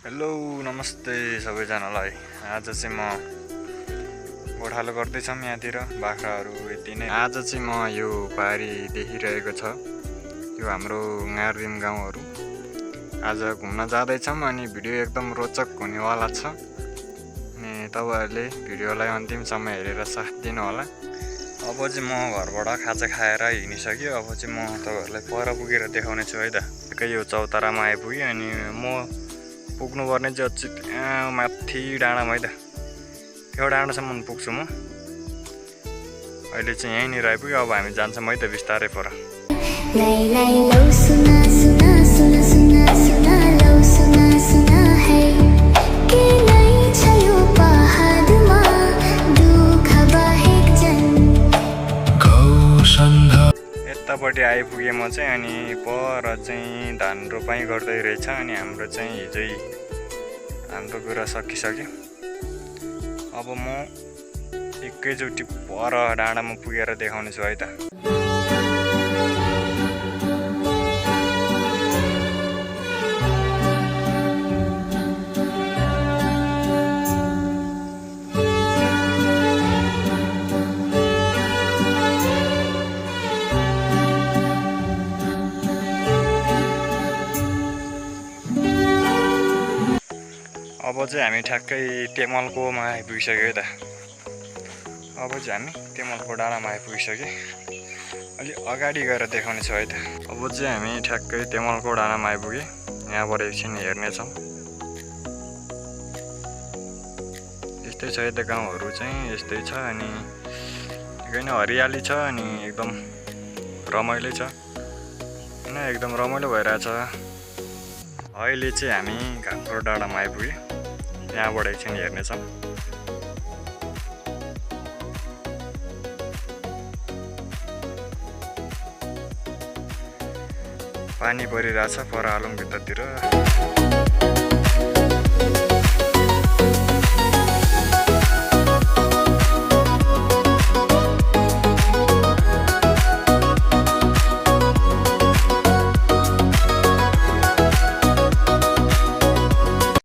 Hello नमस्ते सबैजनालाई। आज चाहिँ म गोठालो गर्दैछौँ यहाँतिर बाख्राहरू यति नै। आज चाहिँ म यो पारी देखिरहेको छ यो हाम्रो गार्दिम गाउँहरू। आज घुम्न जाँदैछौँ अनि भिडियो एकदम रोचक हुनेवाला छ अनि तपाईँहरूले भिडियोलाई अन्तिमसम्म हेरेर साथ दिनु होला। अब चाहिँ म घरबाट खाजा खाएर हिँडिसक्यो। अब चाहिँ म तपाईँहरूलाई पर पुगेर देखाउने छु है त। यो चौतारामा आइपुगेँ अनि म पुग्नुपर्ने चाहिँ अझै त्यहाँ माथि डाँडामा है त। त्यो डाँडासम्म पुग्छु म। अहिले चाहिँ यहीँनिर आइपुग्यो। अब हामी जान्छौँ है त बिस्तारै पर। यतापट्टि आइपुगेँ म चाहिँ अनि पर चाहिँ धान रोपाइँ गर्दै रहेछ अनि हाम्रो चाहिँ हिजै हाम्रो कुरा सकिसक्यो। अब म एकैचोटि पर डाँडामा पुगेर देखाउने छु है त। अब चाहिँ हामी ठ्याक्कै तेमलकोमा आइपुगिसक्यो है त। अब चाहिँ हामी तेमलको डाँडामा आइपुगिसक्यो। अलि अगाडि गएर देखाउने छु है त। अब चाहिँ हामी ठ्याक्कै तेमलको डाँडामा आइपुग्यो। यहाँबाट एकछिन हेर्नेछौँ। यस्तै छ यता गाउँहरू चाहिँ यस्तै छ अनि निकै नै हरियाली छ अनि एकदम रमाइलो छ होइन, एकदम रमाइलो भइरहेछ। अहिले चाहिँ हामी घाटको डाँडामा आइपुग्यो। यहाँबाट एकछिन हेर्नेछौँ। पानी परिरहेछ पर आलुङ भित्रतिर।